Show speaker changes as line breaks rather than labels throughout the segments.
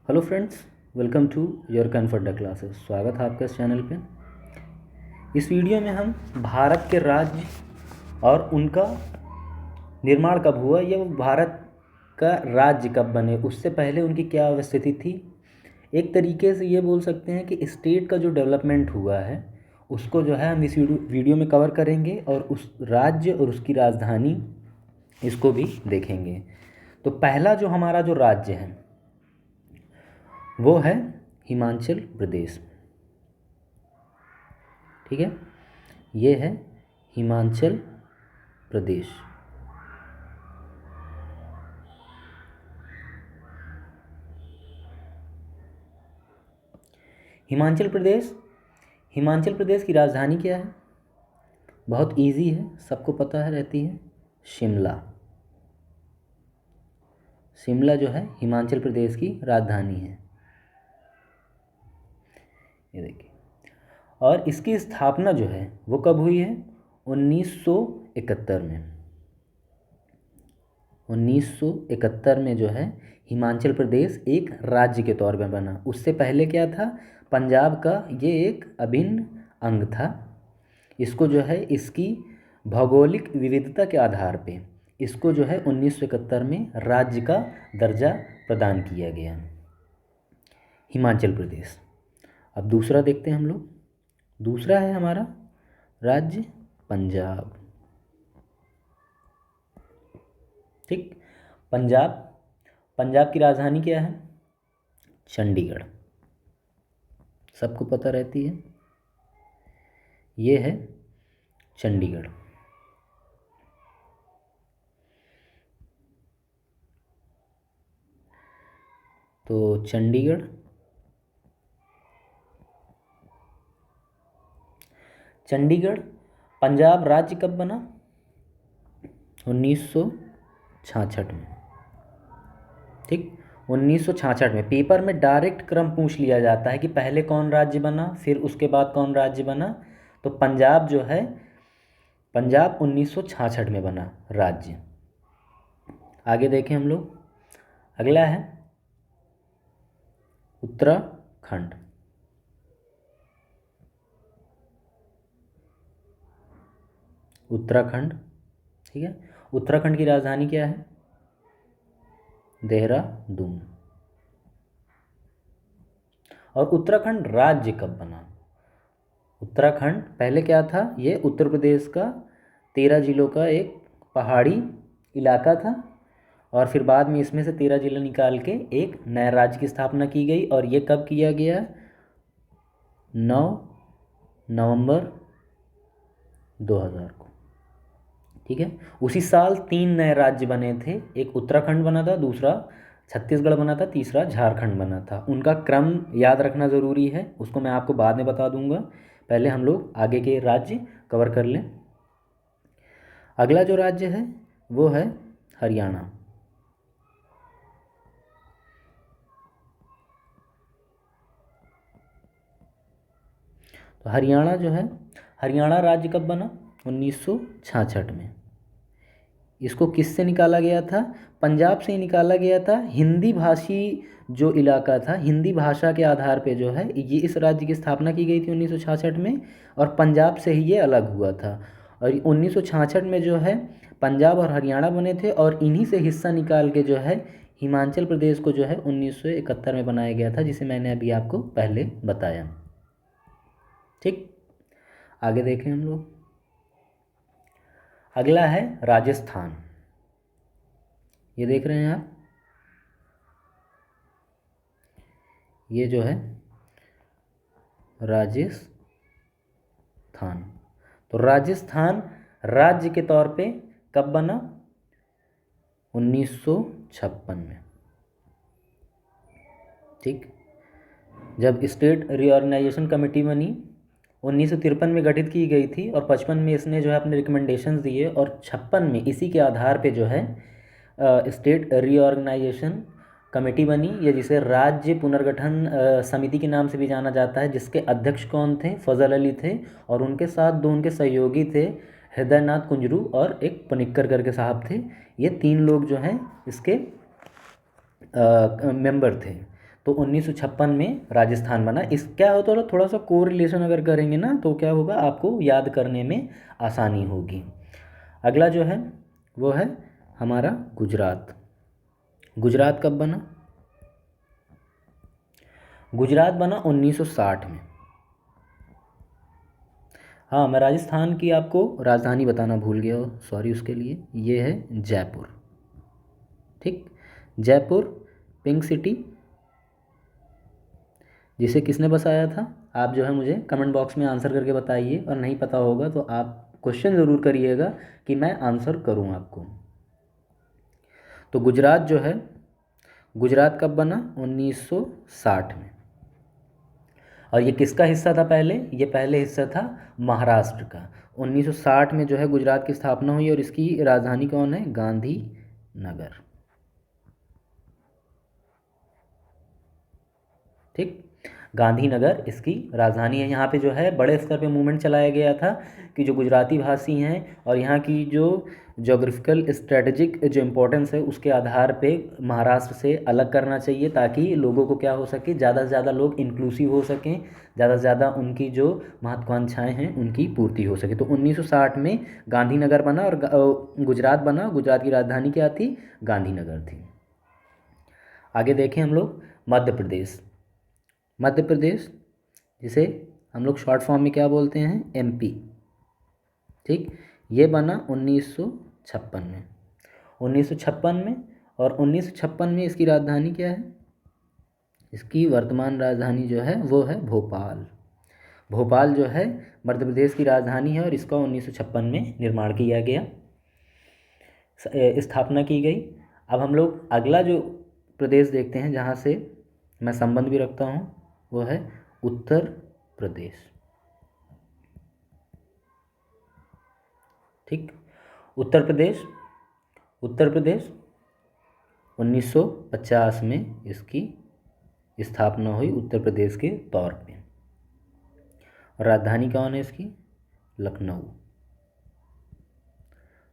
Hello friends, welcome to your comfort classes. स्वागत है आपका इस चैनल पे। इस वीडियो में हम भारत के राज्य और उनका निर्माण कब हुआ या वो भारत का राज्य कब बने, उससे पहले उनकी क्या अवस्थिति थी। एक तरीके से ये बोल सकते हैं कि स्टेट का जो डेवलपमेंट हुआ है उसको जो है हम इस वीडियो में कवर करेंगे और उस राज्य और उसकी राजधानी इसको भी देखेंगे। तो पहला जो हमारा जो राज्य है वो है हिमाचल प्रदेश। ठीक है, ये है हिमाचल प्रदेश। हिमाचल प्रदेश हिमाचल प्रदेश की राजधानी क्या है? बहुत इजी है, सबको पता है, रहती है शिमला। शिमला जो है हिमाचल प्रदेश की राजधानी है। ये देखिए, और इसकी स्थापना जो है वो कब हुई है? 1971 में। 1971 में जो है हिमाचल प्रदेश एक राज्य के तौर पर बना। उससे पहले क्या था? पंजाब का ये एक अभिन्न अंग था। इसको जो है इसकी भौगोलिक विविधता के आधार पे इसको जो है 1971 में राज्य का दर्जा प्रदान किया गया, हिमाचल प्रदेश। अब दूसरा देखते हैं हम लोग। दूसरा है हमारा राज्य पंजाब। ठीक, पंजाब। पंजाब की राजधानी क्या है? चंडीगढ़। सबको पता रहती है, ये है चंडीगढ़। तो चंडीगढ़ चंडीगढ़ पंजाब राज्य कब बना? 1966 में। ठीक, 1966 में। पेपर में डायरेक्ट क्रम पूछ लिया जाता है कि पहले कौन राज्य बना, फिर उसके बाद कौन राज्य बना। तो पंजाब जो है, पंजाब 1966 में बना राज्य। आगे देखें हम लोग। अगला है उत्तराखंड। उत्तराखंड, ठीक है। उत्तराखंड की राजधानी क्या है? देहरादून। और उत्तराखंड राज्य कब बना? उत्तराखंड पहले क्या था? ये उत्तर प्रदेश का 13 जिलों का एक पहाड़ी इलाका था, और फिर बाद में इसमें से 13 जिले निकाल के एक नए राज्य की स्थापना की गई। और ये कब किया गया? 9 नवंबर 2000 को। ठीक है, उसी साल 3 नए राज्य बने थे। एक उत्तराखंड बना था, दूसरा छत्तीसगढ़ बना था, तीसरा झारखंड बना था। उनका क्रम याद रखना ज़रूरी है, उसको मैं आपको बाद में बता दूंगा। पहले हम लोग आगे के राज्य कवर कर लें। अगला जो राज्य है वो है हरियाणा। तो हरियाणा जो है, हरियाणा राज्य कब बना? 1966 में। इसको किससे निकाला गया था? पंजाब से ही निकाला गया था। हिंदी भाषी जो इलाका था, हिंदी भाषा के आधार पे जो है ये इस राज्य की स्थापना की गई थी 1966 में, और पंजाब से ही ये अलग हुआ था। और 1966 में जो है पंजाब और हरियाणा बने थे, और इन्हीं से हिस्सा निकाल के जो है हिमाचल प्रदेश को जो है 1971 में बनाया गया था, जिसे मैंने अभी आपको पहले बताया। ठीक, आगे देखें हम लोग। अगला है राजस्थान। ये देख रहे हैं आप, ये जो है राजस्थान। तो राजस्थान राज्य के तौर पे कब बना? 1956 में। ठीक, जब स्टेट रीऑर्गेनाइजेशन कमेटी बनी 1953 में गठित की गई थी, और 55 में इसने जो है अपने रिकमेंडेशंस दिए, और 56 में इसी के आधार पे जो है स्टेट रीऑर्गेनाइजेशन कमेटी बनी, या जिसे राज्य पुनर्गठन समिति के नाम से भी जाना जाता है, जिसके अध्यक्ष कौन थे? फजल अली थे, और उनके साथ दो उनके सहयोगी थे, हृदयनाथ कुंजरू और एक पनिक्कर करके साहब थे। ये 3 लोग जो हैं इसके मेंबर थे। तो 1956 में राजस्थान बना। इस क्या होता है, थोड़ा सा कोरिलेशन अगर करेंगे ना तो क्या होगा, आपको याद करने में आसानी होगी। अगला जो है वो है हमारा गुजरात। गुजरात कब बना? गुजरात बना 1960 में। हाँ, मैं राजस्थान की आपको राजधानी बताना भूल गया, सॉरी उसके लिए। ये है जयपुर। ठीक, जयपुर पिंक सिटी, जिसे किसने बसाया था? आप जो है मुझे कमेंट बॉक्स में आंसर करके बताइए, और नहीं पता होगा तो आप क्वेश्चन ज़रूर करिएगा कि मैं आंसर करूँ आपको। तो गुजरात जो है, गुजरात कब बना? 1960 में। और ये किसका हिस्सा था पहले? ये पहले हिस्सा था महाराष्ट्र का। 1960 में जो है गुजरात की स्थापना हुई, और इसकी राजधानी कौन है? गांधी नगर। ठीक, गांधीनगर इसकी राजधानी है। यहाँ पे जो है बड़े स्तर पे मूवमेंट चलाया गया था कि जो गुजराती भाषी हैं और यहाँ की जो जोग्राफिकल स्ट्रेटजिक जो इम्पोर्टेंस है उसके आधार पे महाराष्ट्र से अलग करना चाहिए, ताकि लोगों को क्या हो सके, ज़्यादा से ज़्यादा लोग इंक्लूसिव हो सकें, ज़्यादा से ज़्यादा उनकी जो महत्वाकांक्षाएँ हैं उनकी पूर्ति हो सके। तो 1960 में गांधीनगर बना और गुजरात बना। गुजरात की राजधानी क्या थी? गांधीनगर थी। आगे देखें हम लोग मध्य प्रदेश। मध्य प्रदेश, जिसे हम लोग शॉर्ट फॉर्म में क्या बोलते हैं? एमपी। ठीक, ये बना 1956 में। 1956 में, और 1956 में इसकी राजधानी क्या है? इसकी वर्तमान राजधानी जो है वो है भोपाल। भोपाल जो है मध्य प्रदेश की राजधानी है, और इसका 1956 में निर्माण किया गया, स्थापना की गई। अब हम लोग अगला जो प्रदेश देखते हैं जहाँ से मैं संबंध भी रखता हूँ, वो है उत्तर प्रदेश। ठीक, उत्तर प्रदेश, उत्तर प्रदेश 1950 में इसकी स्थापना हुई उत्तर प्रदेश के तौर पे। और राजधानी कौन है इसकी? लखनऊ,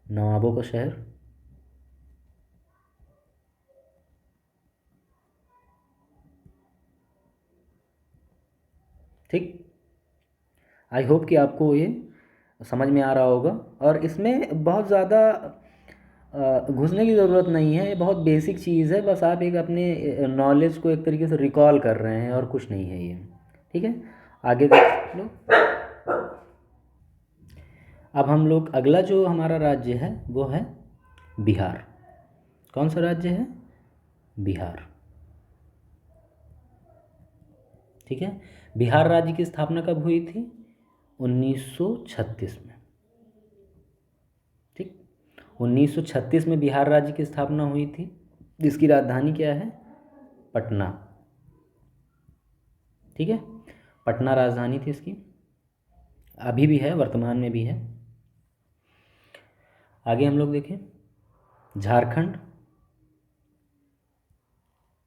नवाबों का शहर। ठीक, आई होप कि आपको ये समझ में आ रहा होगा, और इसमें बहुत ज़्यादा घुसने की ज़रूरत नहीं है। ये बहुत बेसिक चीज़ है, बस आप एक अपने नॉलेज को एक तरीके से रिकॉल कर रहे हैं, और कुछ नहीं है ये। ठीक है, आगे देख लो। अब हम लोग अगला जो हमारा राज्य है वो है बिहार। कौन सा राज्य है? बिहार। ठीक है, बिहार राज्य की स्थापना कब हुई थी? 1936 में। ठीक, 1936 में बिहार राज्य की स्थापना हुई थी, जिसकी राजधानी क्या है? पटना। ठीक है, पटना राजधानी थी इसकी, अभी भी है, वर्तमान में भी है। आगे हम लोग देखें झारखंड।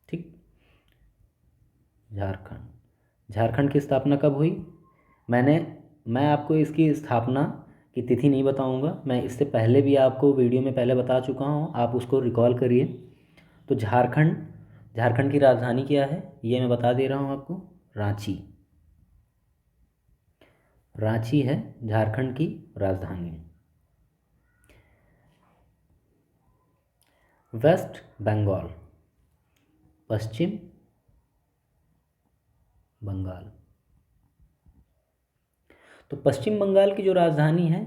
ठीक, झारखंड, झारखंड की स्थापना कब हुई? मैं आपको इसकी स्थापना की तिथि नहीं बताऊंगा, मैं इससे पहले भी आपको वीडियो में पहले बता चुका हूं, आप उसको रिकॉल करिए। तो झारखंड, झारखंड की राजधानी क्या है ये मैं बता दे रहा हूं आपको, रांची। रांची है झारखंड की राजधानी। वेस्ट बंगाल, पश्चिम बंगाल। तो पश्चिम बंगाल की जो राजधानी है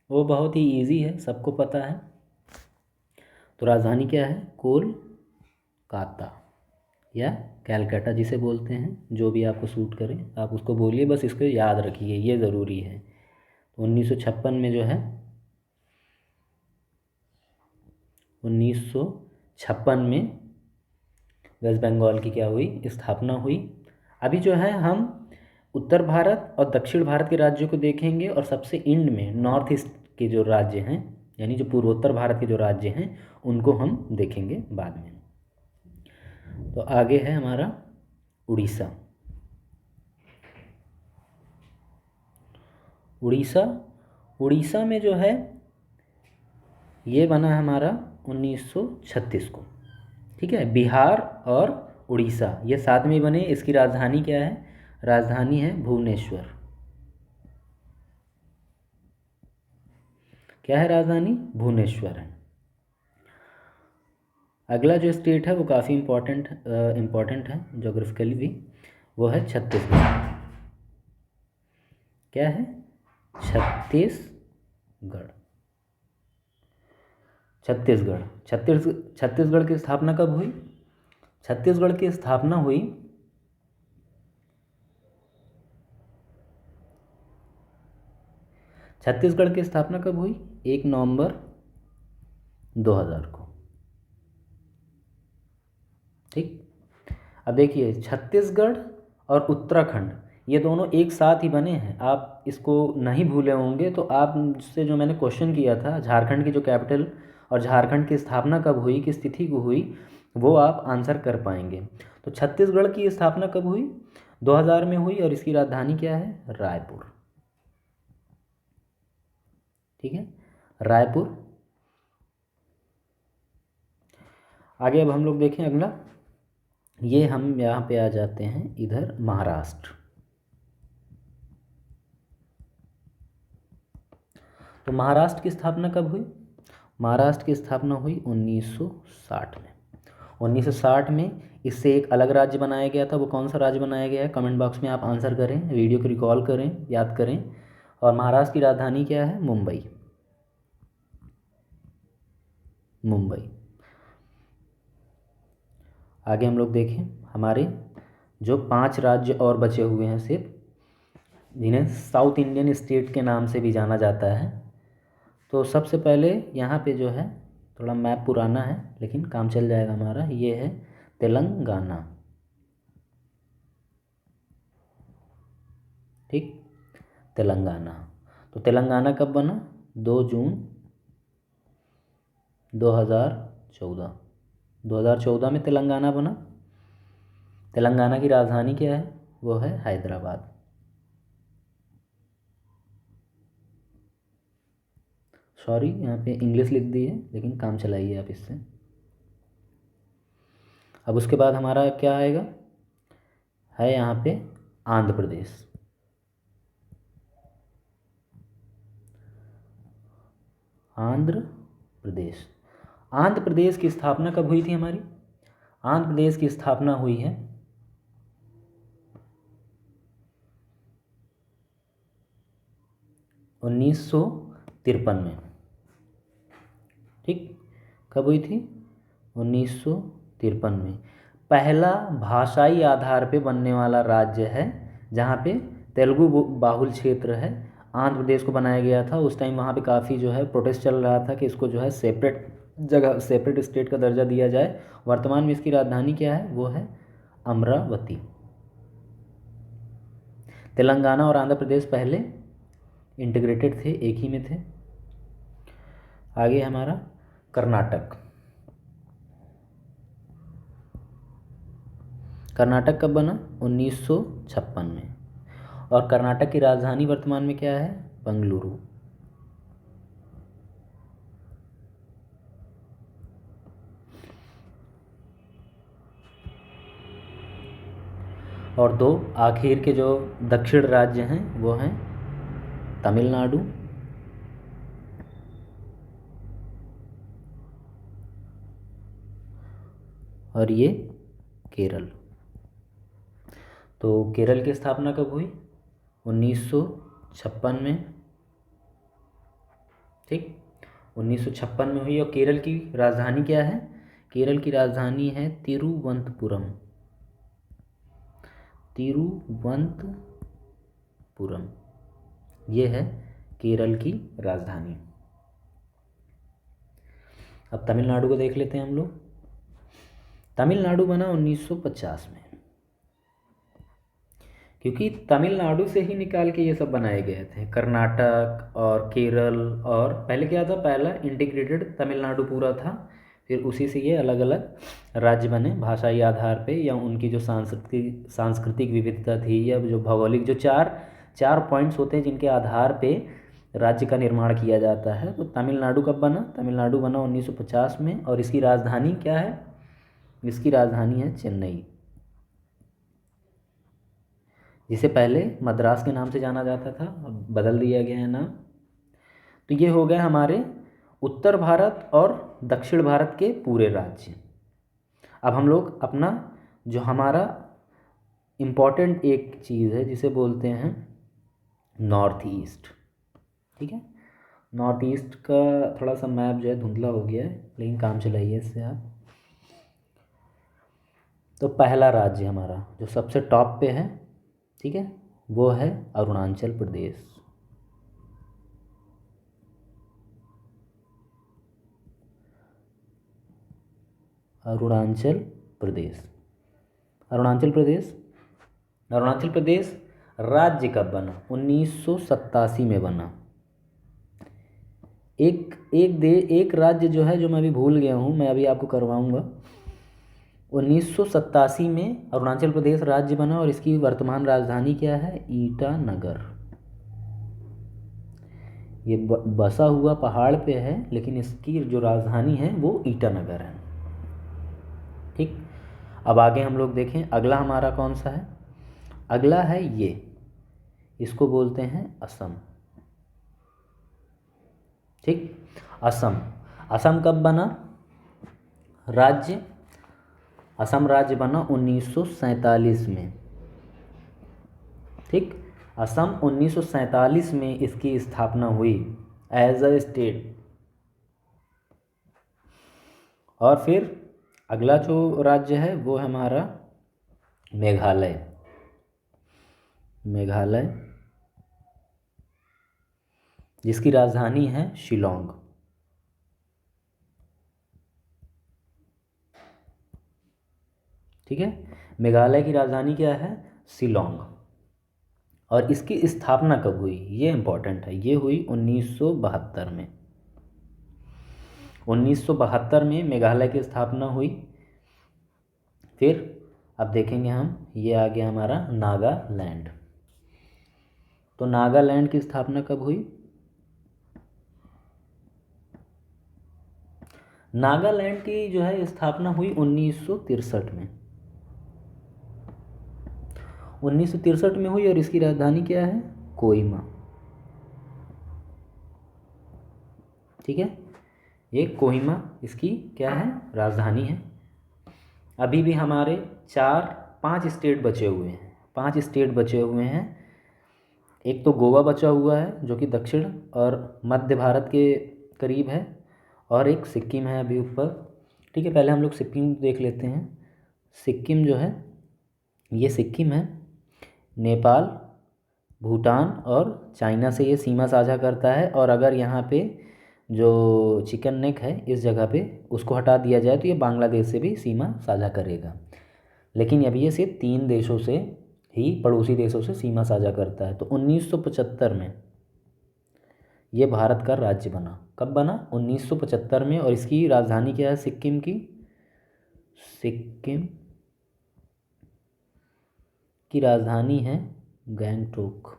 वो बहुत ही इजी है, सबको पता है। तो राजधानी क्या है? कोलकाता या कैलकाटा जिसे बोलते हैं, जो भी आपको सूट करे आप उसको बोलिए, बस इसको याद रखिए, ये ज़रूरी है। तो 1956 में जो है 1956 में वेस्ट बंगाल की क्या हुई? स्थापना हुई। अभी जो है हम उत्तर भारत और दक्षिण भारत के राज्यों को देखेंगे, और सबसे एंड में नॉर्थ ईस्ट के जो राज्य हैं, यानी जो पूर्वोत्तर भारत के जो राज्य हैं, उनको हम देखेंगे बाद में। तो आगे है हमारा उड़ीसा। उड़ीसा, उड़ीसा में जो है ये बना हमारा 1936 को। ठीक है, बिहार और उड़ीसा, ये साथ में ही बने। इसकी राजधानी क्या है? राजधानी है भुवनेश्वर। क्या है राजधानी? भुवनेश्वर है। अगला जो स्टेट है वो काफ़ी इम्पोर्टेंट है जोग्राफिकली भी, वो है छत्तीसगढ़। क्या है? छत्तीसगढ़। छत्तीसगढ़ की स्थापना कब हुई? छत्तीसगढ़ की स्थापना हुई 1 नवंबर 2000 को। ठीक। अब देखिए, छत्तीसगढ़ और उत्तराखंड ये दोनों एक साथ ही बने हैं। आप इसको नहीं भूले होंगे, तो आप से जो मैंने क्वेश्चन किया था झारखंड की जो कैपिटल और झारखंड की स्थापना कब हुई, किस तिथि को हुई, वो आप आंसर कर पाएंगे। तो छत्तीसगढ़ की स्थापना कब हुई? 2000 में हुई और इसकी राजधानी क्या है? रायपुर। ठीक है, रायपुर। आगे अब हम लोग देखें अगला, ये हम यहाँ पे आ जाते हैं इधर महाराष्ट्र। तो महाराष्ट्र की स्थापना कब हुई? महाराष्ट्र की स्थापना हुई 1960 में। 1960 में इससे एक अलग राज्य बनाया गया था। वो कौन सा राज्य बनाया गया है? कमेंट बॉक्स में आप आंसर करें, वीडियो को रिकॉल करें, याद करें। और महाराष्ट्र की राजधानी क्या है? मुंबई। मुंबई। आगे हम लोग देखें, हमारे जो 5 राज्य और बचे हुए हैं सिर्फ, जिन्हें साउथ इंडियन स्टेट के नाम से भी जाना जाता है। तो सबसे पहले यहाँ पे जो है, थोड़ा मैप पुराना है लेकिन काम चल जाएगा हमारा, ये है तेलंगाना। ठीक, तेलंगाना। तो तेलंगाना कब बना? 2 जून 2014। 2014 में तेलंगाना बना। तेलंगाना की राजधानी क्या है? वो है हैदराबाद। सॉरी, यहाँ पे इंग्लिश लिख दी है, लेकिन काम चलाइए आप इससे। अब उसके बाद हमारा क्या आएगा? है यहाँ पे आंध्र प्रदेश। आंध्र प्रदेश। आंध्र प्रदेश की स्थापना कब हुई थी हमारी? आंध्र प्रदेश की स्थापना हुई है 1953 में। ठीक, कब हुई थी? 1953 में। पहला भाषाई आधार पे बनने वाला राज्य है जहाँ पे तेलुगु बाहुल क्षेत्र है। आंध्र प्रदेश को बनाया गया था उस टाइम। वहाँ पे काफ़ी जो है प्रोटेस्ट चल रहा था कि इसको जो है सेपरेट जगह, सेपरेट स्टेट का दर्जा दिया जाए। वर्तमान में इसकी राजधानी क्या है? वो है अमरावती। तेलंगाना और आंध्र प्रदेश पहले इंटीग्रेटेड थे, एक ही में थे। आगे हमारा कर्नाटक। कर्नाटक कब बना? 1956 में। और कर्नाटक की राजधानी वर्तमान में क्या है? बेंगलुरु। और 2 आखिर के जो दक्षिण राज्य हैं वो हैं तमिलनाडु और ये केरल। तो केरल की स्थापना कब हुई? 1956 में। ठीक, 1956 में हुई। और केरल की राजधानी क्या है? केरल की राजधानी है तिरुवनंतपुरम। तिरुवनंतपुरम, ये है केरल की राजधानी। अब तमिलनाडु को देख लेते हैं हम लोग। तमिलनाडु बना 1950 में, क्योंकि तमिलनाडु से ही निकाल के ये सब बनाए गए थे। कर्नाटक और केरल, और पहले क्या था? पहला इंटीग्रेटेड तमिलनाडु पूरा था, फिर उसी से ये अलग अलग राज्य बने भाषाई आधार पे, या उनकी जो सांस्कृतिक विविधता थी, या जो भौगोलिक, जो चार पॉइंट्स होते हैं जिनके आधार पे राज्य का निर्माण किया जाता है। तो तमिलनाडु कब बना? तमिलनाडु बना 1950 में। और इसकी राजधानी क्या है? इसकी राजधानी है चेन्नई। जिसे पहले मद्रास के नाम से जाना जाता था, अब बदल दिया गया है नाम। तो ये हो गए हमारे उत्तर भारत और दक्षिण भारत के पूरे राज्य। अब हम लोग अपना जो हमारा इम्पॉर्टेंट एक चीज़ है जिसे बोलते हैं नॉर्थ ईस्ट। ठीक है, नॉर्थ ईस्ट का थोड़ा सा मैप जो है धुंधला हो गया है, लेकिन काम चलाइए इससे आप। तो पहला राज्य हमारा जो सबसे टॉप पे है, ठीक है, वो है अरुणाचल प्रदेश। अरुणाचल प्रदेश, अरुणाचल प्रदेश, अरुणाचल प्रदेश राज्य कब बना? 1987 में बना। एक राज्य जो है, जो मैं अभी भूल गया हूँ, मैं अभी आपको करवाऊँगा। 1987 में अरुणाचल प्रदेश राज्य बना और इसकी वर्तमान राजधानी क्या है? ईटानगर। ये बसा हुआ पहाड़ पे है, लेकिन इसकी जो राजधानी है वो ईटानगर है। ठीक, अब आगे हम लोग देखें अगला हमारा कौन सा है। अगला है ये, इसको बोलते हैं असम। ठीक, असम, असम कब बना राज्य? असम राज्य बना 1947 में। ठीक, असम 1947 में इसकी स्थापना हुई एज अ स्टेट। और फिर अगला जो राज्य है वो है हमारा मेघालय। मेघालय जिसकी राजधानी है शिलोंग। ठीक है, मेघालय की राजधानी क्या है? शिलोंग। और इसकी स्थापना कब हुई? ये इम्पोर्टेंट है, ये हुई 1972 में। 1972 में मेघालय की स्थापना हुई। फिर अब देखेंगे हम, ये आ गया हमारा नागालैंड। तो नागालैंड की स्थापना कब हुई? नागालैंड की जो है स्थापना हुई 1963 में। 1963 में हुई और इसकी राजधानी क्या है? कोहिमा। ठीक है, ये कोहिमा इसकी क्या है? राजधानी है। अभी भी हमारे 5 स्टेट बचे हुए हैं, 5 स्टेट बचे हुए हैं। एक तो गोवा बचा हुआ है जो कि दक्षिण और मध्य भारत के करीब है, और एक सिक्किम है अभी ऊपर। ठीक है, पहले हम लोग सिक्किम देख लेते हैं। सिक्किम जो है, ये सिक्किम है, नेपाल, भूटान और चाइना से ये सीमा साझा करता है। और अगर यहाँ पे जो चिकन नेक है इस जगह पे उसको हटा दिया जाए तो ये बांग्लादेश से भी सीमा साझा करेगा। लेकिन अभी ये सिर्फ 3 देशों से ही, पड़ोसी देशों से सीमा साझा करता है। तो 1975 में ये भारत का राज्य बना। कब बना? 1975 में। और इसकी राजधानी क्या है सिक्किम की? सिक्किम की राजधानी है गैंगटोक।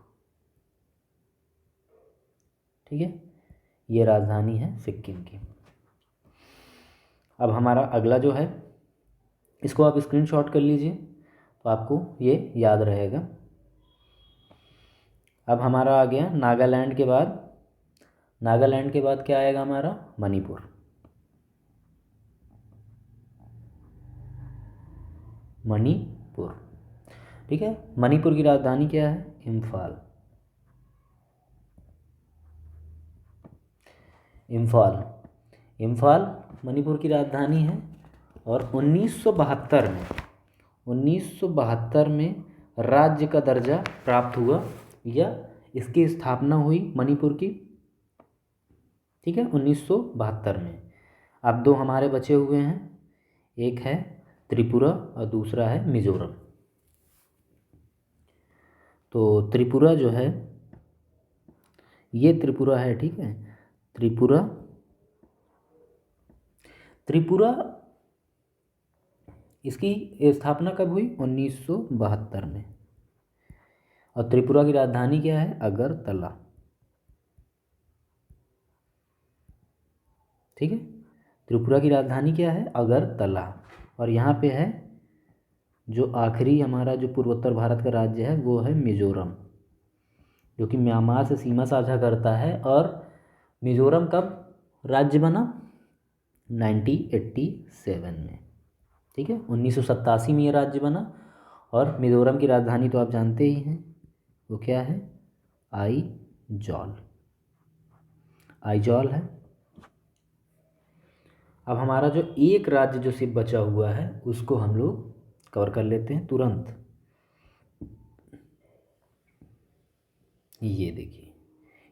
ठीक है, ये राजधानी है सिक्किम की। अब हमारा अगला जो है, इसको आप स्क्रीनशॉट कर लीजिए तो आपको ये याद रहेगा। अब हमारा आ गया नागालैंड के बाद, नागालैंड के बाद क्या आएगा हमारा? मणिपुर। मणिपुर, ठीक है, मणिपुर की राजधानी क्या है? इम्फाल। इम्फाल, इम्फाल मणिपुर की राजधानी है। और 1972 में, 1972 में राज्य का दर्जा प्राप्त हुआ, या इसकी स्थापना हुई मणिपुर की। ठीक है, 1972 में। अब 2 हमारे बचे हुए हैं, एक है त्रिपुरा और दूसरा है मिज़ोरम। तो त्रिपुरा जो है, ये त्रिपुरा है। ठीक है, त्रिपुरा, त्रिपुरा इसकी स्थापना कब हुई? 1972 में। और त्रिपुरा की राजधानी क्या है? अगरतला। ठीक है, त्रिपुरा की राजधानी क्या है? अगरतला। और यहाँ पे है जो आखिरी हमारा जो पूर्वोत्तर भारत का राज्य है वो है मिज़ोरम, जो कि म्यांमार से सीमा साझा करता है। और मिज़ोरम कब राज्य बना? 1987 में, ठीक है। 1987 में ये राज्य बना। और मिज़ोरम की राजधानी तो आप जानते ही हैं, वो क्या है? आइजॉल, आइजॉल है। अब हमारा जो एक राज्य जो सिर्फ बचा हुआ है उसको हम लोग कवर कर लेते हैं तुरंत। ये देखिए,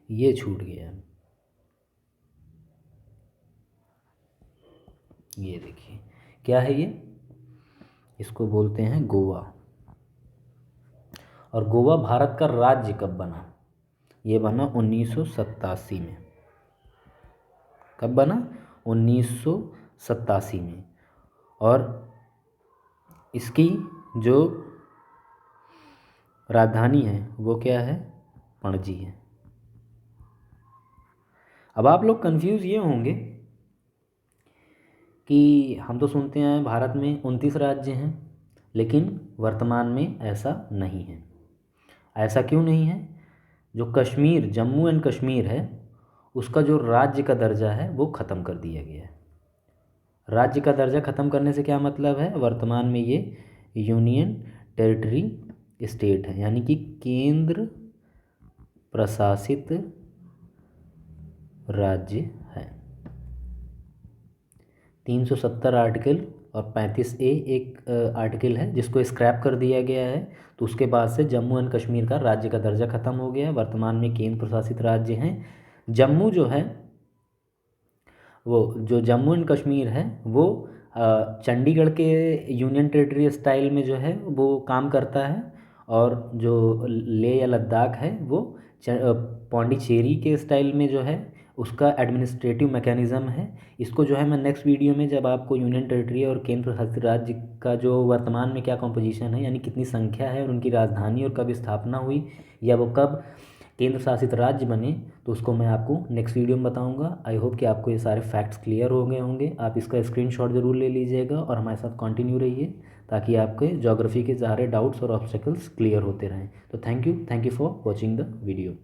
ये छूट गया, ये देखिए क्या है ये? इसको बोलते हैं गोवा। और गोवा भारत का राज्य कब बना? ये बना 1987 में। कब बना? 1987 में। और इसकी जो राजधानी है वो क्या है? पणजी है। अब आप लोग कंफ्यूज ये होंगे कि हम तो सुनते हैं भारत में 29 राज्य हैं, लेकिन वर्तमान में ऐसा नहीं है। ऐसा क्यों नहीं है? जो कश्मीर, जम्मू एंड कश्मीर है, उसका जो राज्य का दर्जा है वो ख़त्म कर दिया गया है। राज्य का दर्जा ख़त्म करने से क्या मतलब है? वर्तमान में ये यूनियन टेरिटरी स्टेट है, यानी कि केंद्र प्रशासित राज्य है। 370 आर्टिकल और 35A एक आर्टिकल है जिसको स्क्रैप कर दिया गया है। तो उसके बाद से जम्मू एंड कश्मीर का राज्य का दर्जा ख़त्म हो गया है। वर्तमान में केंद्र प्रशासित राज्य हैं। जम्मू जो है, वो जो जम्मू एंड कश्मीर है वो चंडीगढ़ के यूनियन टेरिटरी स्टाइल में जो है वो काम करता है। और जो लेह या लद्दाख है वो पौंडीचेरी के स्टाइल में जो है उसका एडमिनिस्ट्रेटिव मैकेनिज़्म है। इसको जो है मैं नेक्स्ट वीडियो में, जब आपको यूनियन टेरिटरी और केंद्र प्रशासित राज्य का जो वर्तमान में क्या कॉम्पोजिशन है, यानी कितनी संख्या है और उनकी राजधानी और कब स्थापना हुई या वो कब केंद्र शासित राज्य बने, तो उसको मैं आपको नेक्स्ट वीडियो में बताऊंगा। आई होप कि आपको ये सारे फैक्ट्स क्लियर हो गए होंगे। आप इसका स्क्रीनशॉट ज़रूर ले लीजिएगा और हमारे साथ कंटिन्यू रहिए, ताकि आपके ज्योग्राफी के सारे डाउट्स और ऑब्स्टेकल्स क्लियर होते रहें। तो thank you for watching the video.